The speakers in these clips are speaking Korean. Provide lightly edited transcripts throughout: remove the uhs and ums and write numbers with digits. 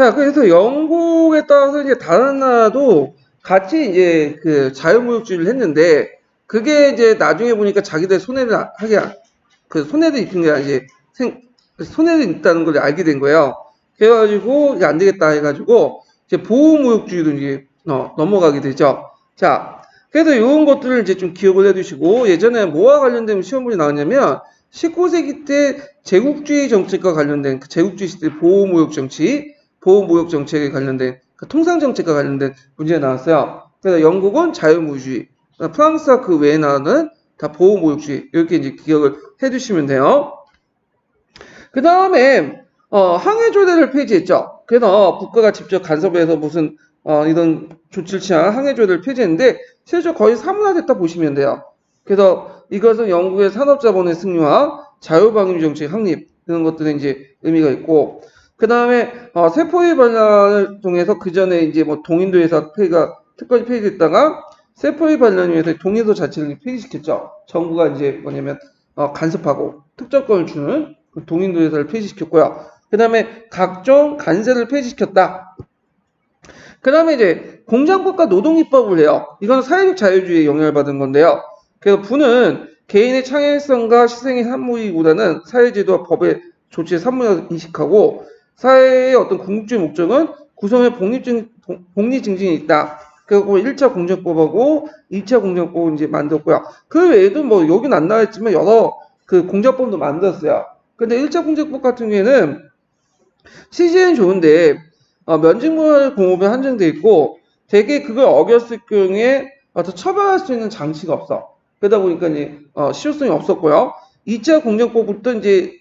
자, 그래서 영국에 따라서 이제 다른 나라도 같이 이제 그 자유무역주의를 했는데, 그게 이제 나중에 보니까 자기들 손해를 그 손해를 입힌 게 이제 손해를 입다는 걸 알게 된 거예요. 그래가지고 이제 안 되겠다 해가지고 이제 보호무역주의로 이제 넘어가게 되죠. 자, 그래서 이런 것들을 이제 좀 기억을 해두시고, 예전에 뭐와 관련된 시험문이 나왔냐면 19세기 때 제국주의 정책과 관련된 그 제국주의 시대 보호무역 정치, 보호무역 정책에 관련된 그 통상정책과 관련된 문제가 나왔어요. 그래서 영국은 자유무역주의, 프랑스와 그 외의 나라는 다 보호무역주의, 이렇게 이제 기억을 해두시면 돼요. 그 다음에 항해조례를 폐지했죠. 그래서 국가가 직접 간섭해서 무슨 이런 조치를 취한 항해조례를 폐지했는데 실제로 거의 사문화됐다 보시면 돼요. 그래서 이것은 영국의 산업자본의 승리와 자유방위 정책 확립 이런 것들에 이제 의미가 있고, 그 다음에 세포의 반란을 통해서 그 전에 이제 뭐 동인도에서 특권이 폐지됐다가 세포의 반란을 위해서 동인도 자체를 폐지시켰죠. 정부가 이제 뭐냐면 간섭하고 특정권을 주는 그 동인도에서를 폐지시켰고요. 그 다음에 각종 관세를 폐지시켰다. 그 다음에 이제 공장법과 노동입법을 해요. 이건 사회적 자유주의에 영향을 받은 건데요. 그래서 부는 개인의 창의성과 시생의 산물이보다는 사회제도와 법의 조치의 산물을 인식하고, 사회의 어떤 궁극적인 목적은 구성의 복리증진이 있다. 그리고 1차 공정법하고 2차 공정법을 이제 만들었고요. 그 외에도 뭐 여기는 안 나와있지만 여러 그 공정법도 만들었어요. 근데 1차 공정법 같은 경우에는 취지는 좋은데 면직물 공업에 한정돼 있고, 되게 그걸 어겼을 경우에 처벌할 수 있는 장치가 없어. 그러다 보니까 이제 실효성이 없었고요. 2차 공정법부터 이제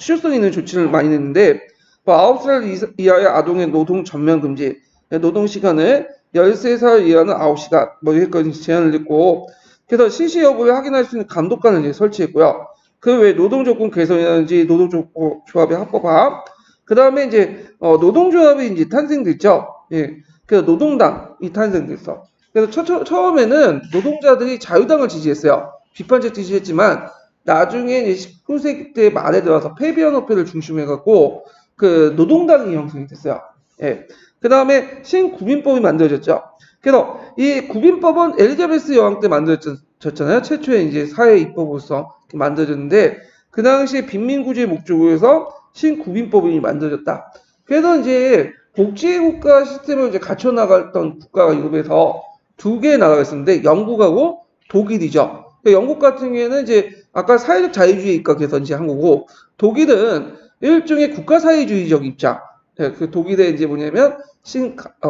실효성 있는 조치를 많이 냈는데, 뭐 9살 이하의 아동의 노동 전면 금지, 노동 시간을 13살 이하는 9시간 뭐 여기까지 제한을 했고, 그래서 실시 여부를 확인할 수 있는 감독관을 이제 설치했고요. 그 외에 노동조건 개선이라든지 노동조합의 합법화, 그 다음에 이제 노동조합이 이제 탄생됐죠. 예, 그래서 노동당이 탄생됐어. 그래서 처음에는 노동자들이 자유당을 지지했어요. 비판적 지지했지만 나중에 이제 19세기 때 말에 들어서 폐비언협회를 중심해갖고 그 노동당이 형성이 됐어요. 예. 그 다음에 신구민법이 만들어졌죠. 그래서 이 구민법은 엘리자베스 여왕 때 만들어졌잖아요. 최초의 이제 사회 입법으로서 만들어졌는데, 그 당시에 빈민구제의 목적으로 해서 신구민법이 만들어졌다. 그래서 이제 복지국가 시스템을 이제 갖춰 나갔던 국가가 유럽에서 두 개의 나라가 있었는데 영국하고 독일이죠. 그러니까 영국 같은 경우에는 이제 아까 사회적 자유주의 입각해서 이제 한 거고, 독일은 일종의 국가사회주의적 입장. 그 독일의 이제 뭐냐면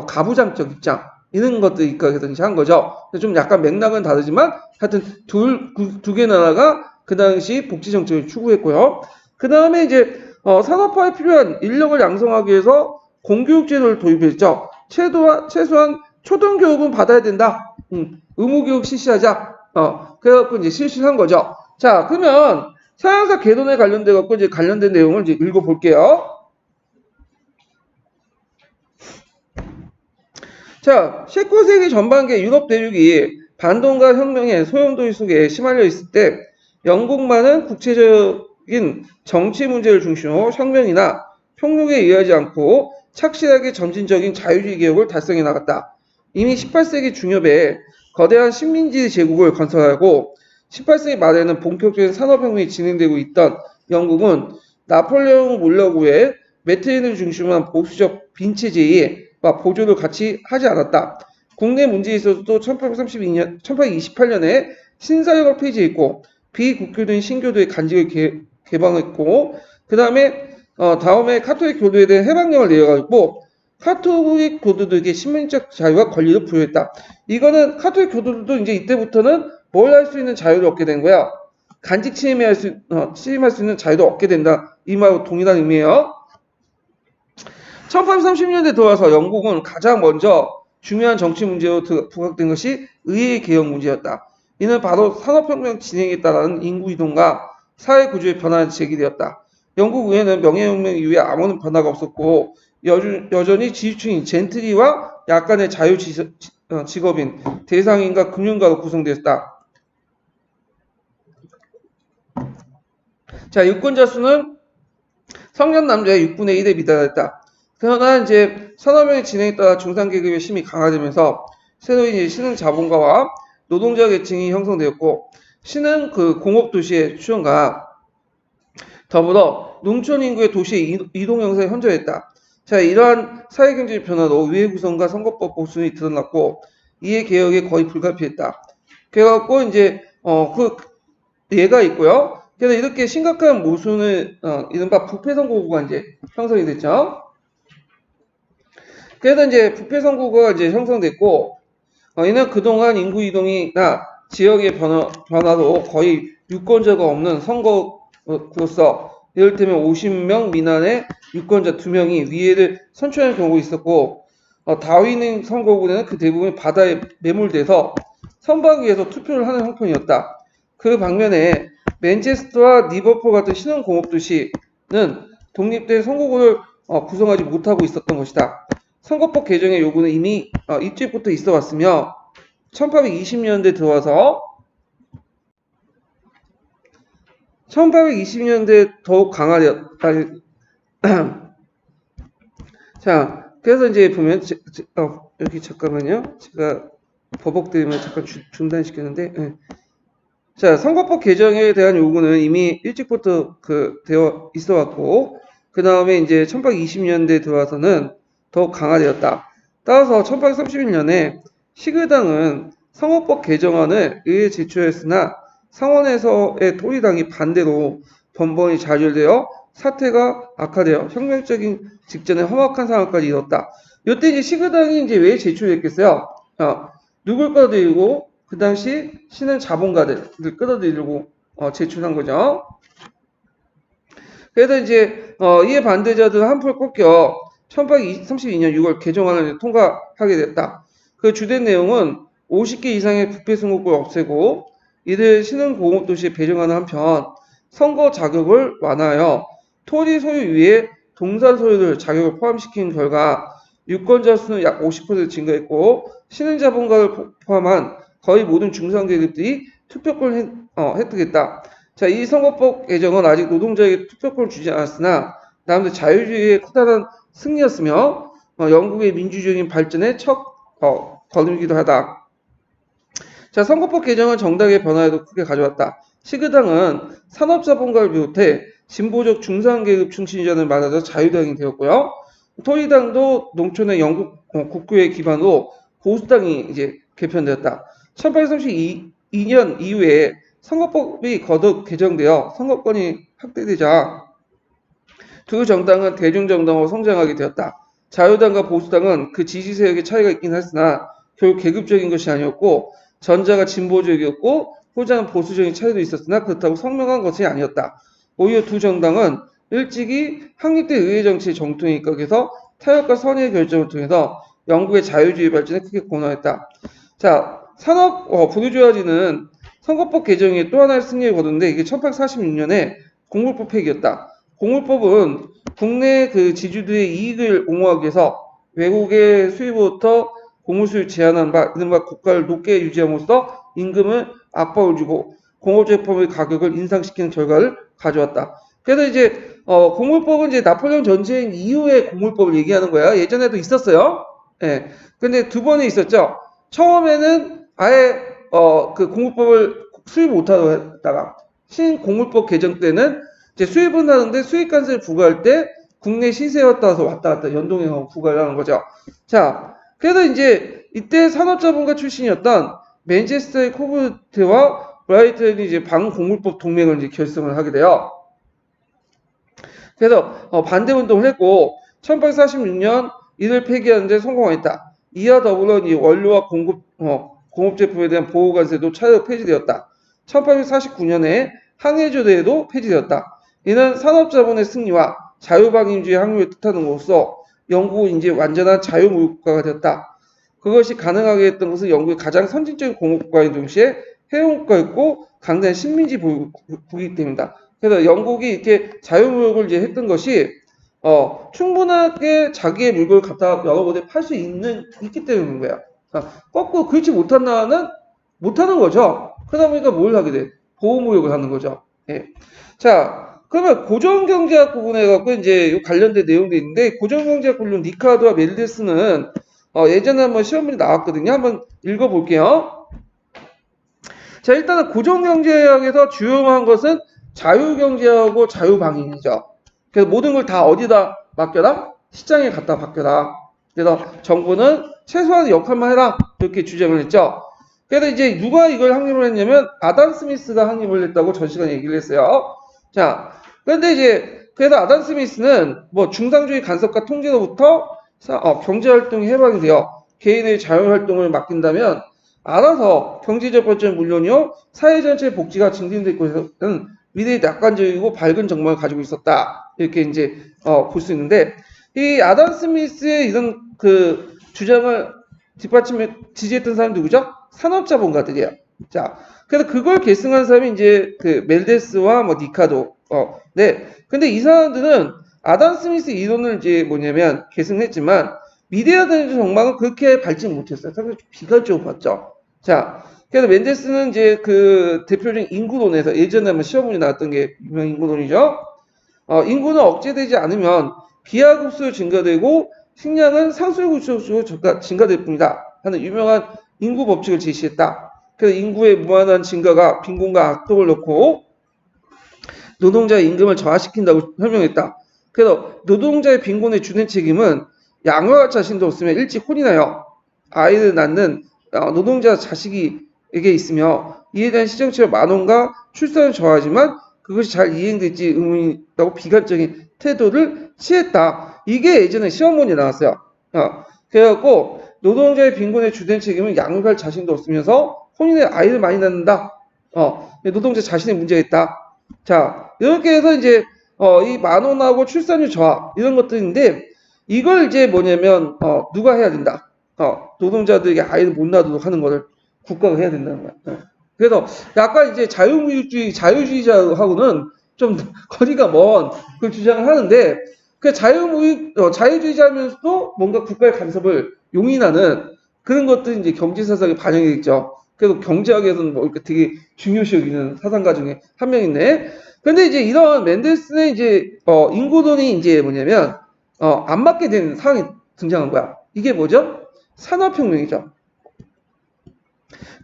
가부장적 입장. 이런 것들 입각해서 이제 한 거죠. 좀 약간 맥락은 다르지만 하여튼 두 개 나라가 그 당시 복지 정책을 추구했고요. 그 다음에 이제 산업화에 필요한 인력을 양성하기 위해서 공교육제도를 도입했죠. 최소한 초등교육은 받아야 된다. 의무교육 실시하자. 그래갖고 이제 실시한 거죠. 자, 그러면 서양사 개론에 관련돼 갖고 이제 관련된 내용을 이제 읽어볼게요. 자, 19세기 전반기에 유럽 대륙이 반동과 혁명의 소용돌이 속에 시말려 있을 때 영국만은 국제적인 정치 문제를 중심으로 혁명이나 폭력에 의하지 않고 착실하게 점진적인 자유주의 개혁을 달성해 나갔다. 이미 18세기 중엽에 거대한 식민지 제국을 건설하고 18세기 말에는 본격적인 산업혁명이 진행되고 있던 영국은 나폴레옹 몰락 후에 매트린을 중심으로 한 보수적 빈체제와 보조를 같이 하지 않았다. 국내 문제에 있어서도 1828년에 신사역을 폐지했고 비국교도인 신교도의 간직을 개방했고, 그 다음에 다음에 카톨릭 교도에 대한 해방령을 내려가지고 카톨릭 교도들에게 신민적 자유와 권리를 부여했다. 이거는 카톨릭 교도들도 이제 이때부터는 뭘 할 수 있는 자유를 얻게 된 거야. 간직 침해할 침임할 수 있는 자유도 얻게 된다. 이 말과 동일한 의미예요. 1830년대 들어와서 영국은 가장 먼저 중요한 정치 문제로 부각된 것이 의회 개혁 문제였다. 이는 바로 산업혁명 진행에 따른 인구 이동과 사회 구조의 변화가 제기되었다. 영국 의회는 명예혁명 이후에 아무런 변화가 없었고 여전히 지주층인 젠트리와 약간의 자유 직업인 대상인과 금융가로 구성되었다. 자, 유권자 수는 성년 남자의 6분의 1에 미달했다. 그러나 이제 산업혁명 진행에 따라 중산계급의 힘이 강화되면서 새로운 이제 신흥 자본가와 노동자 계층이 형성되었고 신흥 그 공업 도시의 추천과 더불어 농촌 인구의 도시 이동 형성에 현저했다. 자, 이러한 사회경제적 변화로 의회 구성과 선거법 보수이 드러났고 이해 개혁에 거의 불가피했다. 그래갖고 이제 그 예가 있고요. 그래서 이렇게 심각한 모순을 이른바 부패 선거구가 이제 형성이 됐죠. 그래서 이제 부패 선거구가 이제 형성됐고 이는 그동안 인구 이동이나 지역의 변화로 거의 유권자가 없는 선거구로서 이를테면 50명 미만의 유권자 2명이 위에를 선출하는 경우가 있었고 다윈 선거구는 그 대부분이 바다에 매몰돼서 선박위에서 투표를 하는 형편이었다. 그 방면에 맨체스터와 리버풀 같은 신흥 공업도시는 독립된 선거구를 구성하지 못하고 있었던 것이다. 선거법 개정의 요구는 이미 일찍부터 있어 왔으며 1820년대 들어와서 1820년대 더욱 강화되었다. 자, 그래서 이제 보면 여기 잠깐만요. 제가 버벅 때문에 잠깐 중단시켰는데 자, 선거법 개정에 대한 요구는 이미 일찍부터 되어 있어 왔고 그 다음에 이제 1820년대 들어와서는 더욱 강화되었다. 따라서 1831년에 시그당은 선거법 개정안을 의회에 제출했으나 상원에서의 토리당이 반대로 번번이 좌절되어 사태가 악화되어 혁명적인 직전에 험악한 상황까지 이뤘다. 이때 이제 시그당이 이제 왜 제출했겠어요? 누굴 끌어들이고 그 당시 신흥 자본가들을 끌어들이려고 제출한 거죠. 그래서 이제 이에 반대자들은 한풀 꺾여 1832년 6월 개정안을 통과하게 됐다. 그 주된 내용은 50개 이상의 부패 선거구를 없애고 이들 신흥 공업도시에 배정하는 한편 선거 자격을 완화하여 토지 소유 위에 동산 소유를 자격을 포함시킨 결과 유권자 수는 약 50% 증가했고 신흥 자본가를 포함한 거의 모든 중산계급들이 투표권을 획득했다. 자, 이 선거법 개정은 아직 노동자에게 투표권을 주지 않았으나 남들 자유주의의 커다란 승리였으며 영국의 민주적인 발전에 첫 걸음이기도 하다. 자, 선거법 개정은 정당의 변화에도 크게 가져왔다. 시그당은 산업자본가를 비롯해 진보적 중산계급 중심주의자를 말하자 자유당이 되었고요. 토리당도 농촌의 영국 국교의 기반으로 보수당이 이제 개편되었다. 1832년 이후에 선거법이 거듭 개정되어 선거권이 확대되자 두 정당은 대중정당으로 성장하게 되었다. 자유당과 보수당은 그 지지 세력의 차이가 있긴 했으나 결국 계급적인 것이 아니었고 전자가 진보적이었고 후자는 보수적인 차이도 있었으나 그렇다고 성명한 것이 아니었다. 오히려 두 정당은 일찍이 확립된 의회 정치의 정통에 입각해서 타협과 선의의 결정을 통해서 영국의 자유주의 발전에 크게 공헌했다. 자, 산업 부르주아지는 선거법 개정에 또 하나의 승리를 거뒀는데 이게 1846년에 공물법 폐기였다. 공물법은 국내 그 지주들의 이익을 옹호하기 위해서 외국의 수입으로부터 공물 수입을 제한하는 바 이른바 국가를 높게 유지함으로써 임금을 압박을 주고 공업제품의 가격을 인상시키는 결과를 가져왔다. 그래서 이제 공물법은 이제 나폴레옹 전쟁 이후에 공물법을 얘기하는 거야. 예전에도 있었어요. 예. 근데 두 번에 있었죠. 처음에는 아예 그 공물법을 수입 못하도록 했다가 신공물법 개정 때는 이제 수입은 하는데 수입관세를 부과할 때 국내 시세와 따라서 왔다 갔다 연동해서 부과를 하는 거죠. 자, 그래서 이제 이때 산업자본가 출신이었던 맨체스터의 코브트와 브라이튼이 이제 방공물법 동맹을 이제 결성을 하게 돼요. 그래서 반대 운동을 했고 1846년 이를 폐기하는데 성공했다. 이와 더불어 이 원료와 공업 제품에 대한 보호 관세도 차례로 폐지되었다. 1849년에 항해조대에도 폐지되었다. 이는 산업자본의 승리와 자유방임주의 확립을 뜻하는 것으로서 영국은 이제 완전한 자유무역국가가 되었다. 그것이 가능하게 했던 것은 영국의 가장 선진적인 공업국가인 동시에 해운국가였고 강대한 식민지 국이기 때문이다. 그래서 영국이 이렇게 자유무역을 이제 했던 것이 충분하게 자기의 물건을 갖다 여러 곳에 팔 수 있기 때문인 거야. 거꾸로 그렇지 못한 나라는 못하는 거죠. 그러다 보니까 뭘 하게 돼? 보호무역을 하는 거죠. 예. 자, 그러면 고정경제학 부분에 갖고 이제 요 관련된 내용도 있는데 고정경제학 부분 리카르도와 멜데스는 예전에 한번 시험 문제 나왔거든요. 한번 읽어볼게요. 자, 일단은 고정경제학에서 주요한 것은 자유경제하고 자유방위이죠. 그래서 모든 걸 다 어디다 맡겨라? 시장에 갖다 맡겨라. 그래서 정부는 최소한의 역할만 해라. 이렇게 주장을 했죠. 그래서 이제 누가 이걸 확립을 했냐면 아담 스미스가 확립을 했다고 전 시간에 얘기를 했어요. 자, 그런데 이제 그래서 아담 스미스는 뭐 중상주의 간섭과 통제로부터 경제활동이 해방이 되어 개인의 자유활동을 맡긴다면 알아서 경제적 발전은 물론이요 사회 전체의 복지가 증진될 것은 미래의 낙관적이고 밝은 전망을 가지고 있었다. 이렇게 이제 볼 수 있는데 이 아담 스미스의 이런 그 주장을 뒷받침에 지지했던 사람이 누구죠? 산업자본가들이에요. 자, 그래서 그걸 계승한 사람이 이제 그 멜데스와 뭐 니카도. 네. 근데 이 사람들은 아담 스미스 이론을 이제 뭐냐면 계승했지만 미래화되는 전망은 그렇게 밟지 못했어요. 상당히 비관적으로 봤죠. 자, 그래서 멘데스는 이제 그 대표적인 인구론에서 예전에 한번 시험 문제 나왔던 게 유명 인구론이죠. 인구는 억제되지 않으면 비하급수로 증가되고 식량은 상수급수로 증가될 뿐이다 하는 유명한 인구 법칙을 제시했다. 그래서 인구의 무한한 증가가 빈곤과 악독을 넣고 노동자의 임금을 저하시킨다고 설명했다. 그래서 노동자의 빈곤의 주된 책임은 양육할 자신도 없으면 일찍 혼인하여 아이를 낳는 노동자 자식에게 있으며 이에 대한 시정치와 만원과 출산을 저하지만 그것이 잘 이행될지 의문이라고 비관적인 태도를 취했다. 이게 예전에 시험문제 나왔어요. 그래갖고 노동자의 빈곤의 주된 책임은 양육할 자신도 없으면서 혼인에 아이를 많이 낳는다. 노동자 자신의 문제가 있다. 자, 이렇게 해서 이제 이 만원하고 출산율 저하 이런 것들인데 이걸 이제 뭐냐면 누가 해야 된다. 노동자들에게 아이를 못 낳도록 하는 거를 국가가 해야 된다는 거야. 그래서 약간 이제 자유주의자하고는 좀 거리가 먼 그 주장을 하는데 그 자유주의자면서도 뭔가 국가의 간섭을 용인하는 그런 것들이 이제 경제사상에 반영이 있죠. 그래서 경제학에서는 뭐 이렇게 되게 중요시 여기는 사상가 중에 한 명인데, 근데 이제 이런 맨델스는 이제 인구론이 이제 뭐냐면 안 맞게 된 상황이 등장한 거야. 이게 뭐죠? 산업혁명이죠.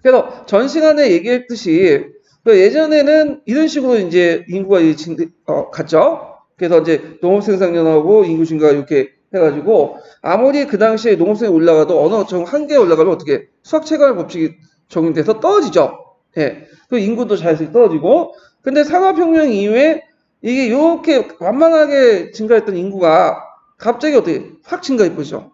그래서 전 시간에 얘기했듯이 그 예전에는 이런 식으로 이제 인구가 갔죠. 그래서 이제 농업 생산량하고 인구 증가 이렇게 해가지고 아무리 그 당시에 농업생이 올라가도 어느 정 한계에 올라가면 어떻게 수학체감 법칙이 적용돼서 떨어지죠. 예. 그 인구도 자연스럽게 떨어지고. 근데 산업혁명 이후에 이게 이렇게 완만하게 증가했던 인구가 갑자기 어떻게 확 증가해버리죠.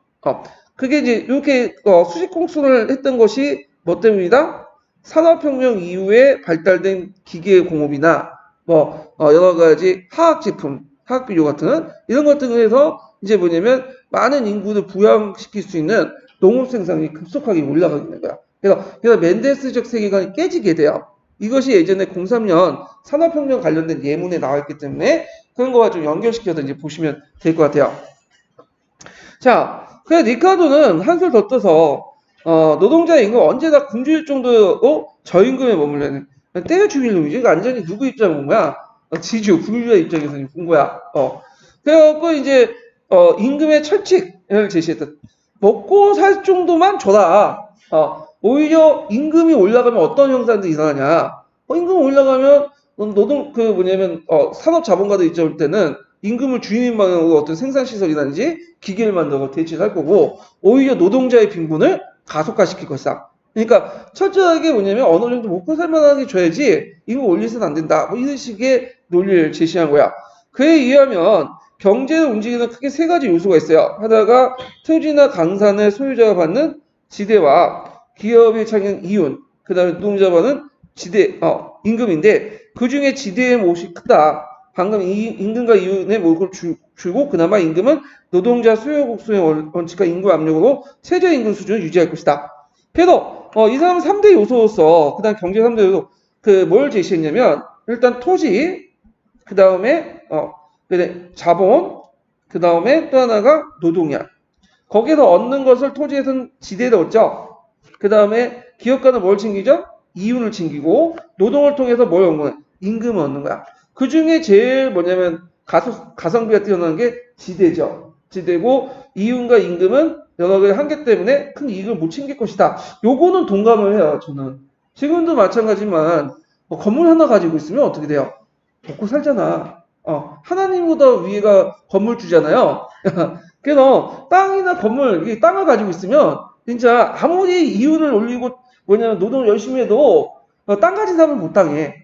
그게 이제 이렇게 수직공수를 했던 것이 뭐 때문이다? 산업혁명 이후에 발달된 기계공업이나 뭐 여러 가지 화학제품, 화학비료 같은 이런 것들 등에서 이제 뭐냐면 많은 인구를 부양시킬 수 있는 농업 생산이 급속하게 올라가게 되는 거야. 그래서 멘데스적 세계관이 깨지게 돼요. 이것이 예전에 03년 산업혁명 관련된 예문에 나와 있기 때문에 그런 거와 좀 연결시켜서 이제 보시면 될 것 같아요. 자, 그래서 리카르도는 한술 더 떠서 노동자의 임금 언제나 굶주릴 정도로 저임금에 머물려는 때려 죽일 놈이지. 이거 완전히 누구 입장에 본 거야? 지주, 분유자 입장에서 본 거야. 그래갖고 이제 임금의 철칙을 제시했다. 먹고 살 정도만 줘라. 오히려 임금이 올라가면 어떤 현상들이 일어나냐. 임금이 올라가면 노동 산업 자본가들 입장일 때는 임금을 주인만으로 어떤 생산시설이라든지 기계를 만들어 대체할 거고 오히려 노동자의 빈곤을 가속화시킬 것이다. 그러니까 철저하게 뭐냐면 어느 정도 먹고 살만하게 줘야지 임금 올리서는 안 된다. 뭐 이런 식의 논리를 제시한 거야. 그에 의하면 경제를 움직이는 크게 세 가지 요소가 있어요. 하나가 토지나 강산의 소유자가 받는 지대와 기업이 찾는 이윤, 그 다음에 노동자가 받는 지대, 임금인데 그 중에 지대의 몫이 크다. 방금 임금과 이윤의 몫을 주고 그나마 임금은 노동자 수요 곡소의 원칙과 임금 압력으로 최저임금 수준을 유지할 것이다. 그래서 이 사람은 3대 요소로서 그다음 경제 3대 요소 뭘 제시했냐면 일단 토지, 그 다음에 자본, 그 다음에 또 하나가 노동이야. 거기서 얻는 것을 토지에서는 지대를 얻죠. 그 다음에 기업가는 뭘 챙기죠? 이윤을 챙기고 노동을 통해서 뭘 얻는 거야? 임금을 얻는 거야. 그 중에 제일 뭐냐면 가성비가 뛰어나는 게 지대죠. 지대고 이윤과 임금은 연합의 한계 때문에 큰 이익을 못 챙길 것이다. 요거는 동감을 해요. 저는 지금도 마찬가지지만 뭐 건물 하나 가지고 있으면 어떻게 돼요? 먹고 살잖아. 하나님보다 위가 건물주잖아요. 그래서 땅이나 건물, 이 땅을 가지고 있으면 진짜 아무리 이윤을 올리고 뭐냐면 노동을 열심히 해도 땅 가진 사람은 못 당해.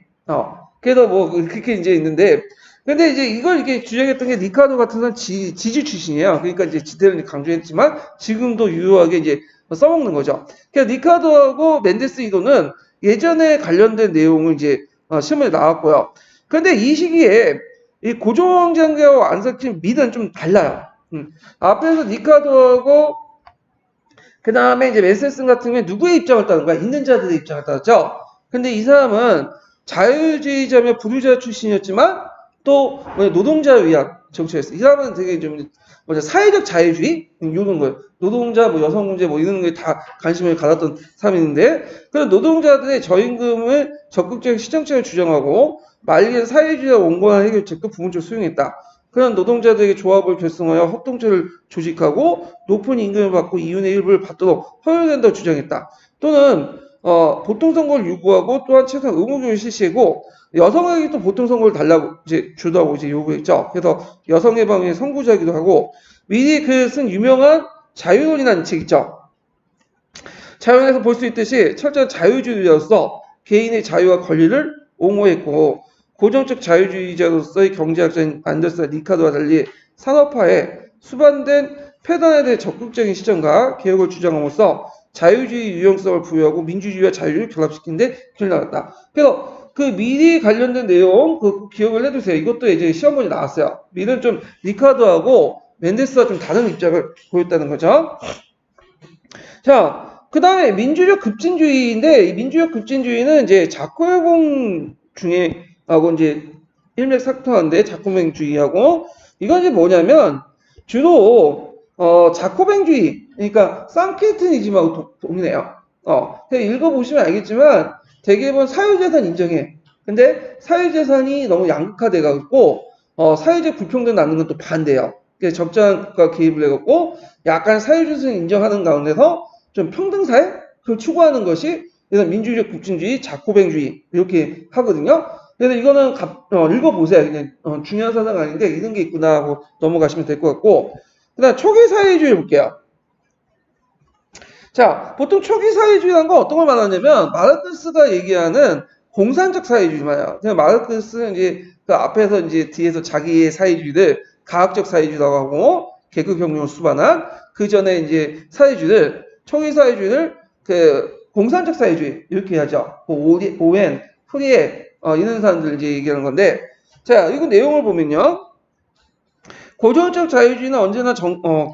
그래서 뭐 그렇게 이제 있는데 근데 이제 이걸 이렇게 주장했던 게 리카르도 같은 사람 지주 출신이에요. 그러니까 이제 지대를 강조했지만 지금도 유효하게 이제 써먹는 거죠. 그래서 리카르도하고 멘데스 이도는 예전에 관련된 내용을 이제 시험에 나왔고요. 그런데 이 시기에 이 고종장제와 안석진 미는 좀 달라요. 앞에서 리카르도하고 그 다음에 이제 메세슨 같은 경우에 누구의 입장을 따는 거야? 있는 자들의 입장을 따졌죠. 근데 이 사람은 자유주의자며 부류자 출신이었지만 또 노동자 위한 정치였어. 이 사람은 되게 좀 사회적 자유주의 이런 거예요. 노동자, 뭐 여성 문제, 뭐 이런 거에 다 관심을 가졌던 사람인데, 그런 노동자들의 저임금을 적극적인 시정책을 주장하고 말기엔 사회주의와 원건한 해결책도 부분적으로 수용했다. 그런 노동자들에게 조합을 결성하여 협동조를 조직하고 높은 임금을 받고 이윤의 일부를 받도록 허용된다고 주장했다. 또는 보통선거를 요구하고 또한 최소한 의무교육을 실시하고 여성에게 또 보통선거를 달라고 이제 주도하고 이제 요구했죠. 그래서 여성 해방의 선구자이기도 하고 미리 그 쓴 유명한 자유론이라는 책 있죠. 자유론에서 볼 수 있듯이 철저한 자유주의자로서 개인의 자유와 권리를 옹호했고 고정적 자유주의자로서의 경제학자인 안데스 리카르도와 달리 산업화에 수반된 폐단에 대해 적극적인 시점과 개혁을 주장함으로써 자유주의 유용성을 부여하고 민주주의와 자유를 결합시킨 데 길을 나갔다. 그래서 그 미리 관련된 내용 그 기억을 해두세요. 이것도 이제 시험문이 나왔어요. 미는 좀 리카르도하고 멘데스와 좀 다른 입장을 보였다는 거죠. 자, 그 다음에 민주적 급진주의인데 이 민주적 급진주의는 이제 자코베공 중에 하고 이제 일맥상통하는데 자코뱅주의하고 이건 이제 뭐냐면 주로 자코뱅주의 그러니까 상케트니즘하고 동일해요. 읽어보시면 알겠지만 대개는 사유재산 인정해. 근데 사유재산이 너무 양극화돼가지고 사회적 불평등 낳는 건 또 반대예요. 그래서 적장과 개입을 해갖고 약간 사유재산 인정하는 가운데서 좀 평등사회 그걸 추구하는 것이 그래서 민주적 급진주의, 자코뱅주의 이렇게 하거든요. 그래서 이거는 읽어보세요. 그냥 중요한 사상 아닌데 이런 게 있구나 하고 넘어가시면 될 것 같고 그다음 초기 사회주의 볼게요. 자, 보통 초기 사회주의라는 건 어떤 걸 말하냐면 마르크스가 얘기하는 공산적 사회주의 말이야. 그냥 마르크스는 이제 그 앞에서 이제 뒤에서 자기의 사회주의를 가학적 사회주의라고 하고 계급혁명을 수반한 그 전에 이제 사회주의를 초기 사회주의를 그 공산적 사회주의 이렇게 하죠. 오웬, 프리에 이런 사람들 이제 얘기하는 건데 자, 이거 내용을 보면요. 고전적 자유주의는 언제나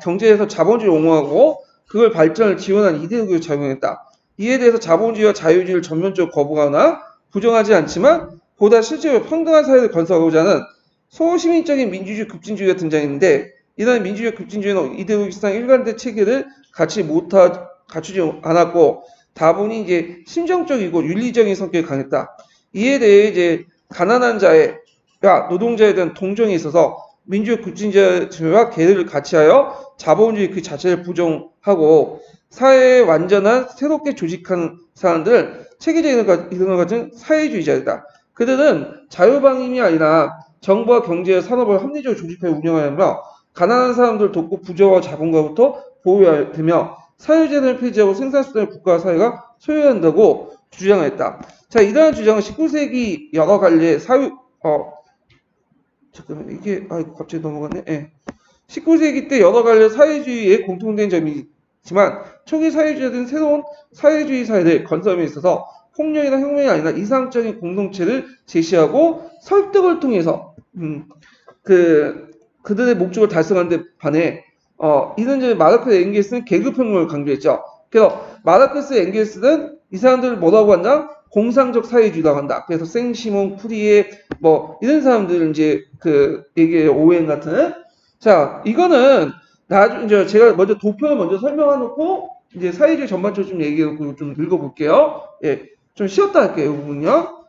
경제에서 자본주의를 옹호하고 그걸 발전을 지원한 이데올로기를 작용했다. 이에 대해서 자본주의와 자유주의를 전면적으로 거부하거나 부정하지 않지만 보다 실제로 평등한 사회를 건설하고자 하는 소시민적인 민주주의 급진주의가 등장했는데 이런 민주주의 급진주의는 이데올로기상 일관된 체계를 갖추지 않았고 다분히 이제 심정적이고 윤리적인 성격이 강했다. 이에 대해 이제 가난한 자가 노동자에 대한 동정이 있어서 민주주의 급진주의와 계를 같이하여 자본주의 그 자체를 부정하고 사회에 완전한 새롭게 조직한 사람들 체계적인 이론을 가진 사회주의자이다. 그들은 자유방임이 아니라 정부와 경제, 산업을 합리적으로 조직하여 운영하며 가난한 사람들을 돕고 부자와 자본가부터 보호하며 사회재산을 폐지하고 생산수단을 국가와 사회가 소유한다고 주장했다. 자, 이러한 주장은 19세기 여러 관리의 잠깐만 이게 갑자기 넘어갔네. 예. 19세기 때 여러 관련 사회주의에 공통된 점이 있지만 초기 사회주의는 새로운 사회주의 사회를 건설함에 있어서 폭력이나 혁명이 아니라 이상적인 공동체를 제시하고 설득을 통해서 그들의 목적을 달성하는 데 반해 이런 점에 마르크스 엥겔스는 계급혁명을 강조했죠. 그래서 마르크스 엥겔스는 이 사람들을 뭐라고 한다? 공상적 사회주의라고 한다. 그래서 생시몬, 프리에 뭐 이런 사람들은 이제 이게 오웬 같은 자 이거는 나중에 이제 제가 먼저 도표를 먼저 설명해놓고 이제 사회주의 전반적으로 좀 얘기하고 좀 읽어볼게요. 예, 좀 쉬었다 할게요, 이 부분요.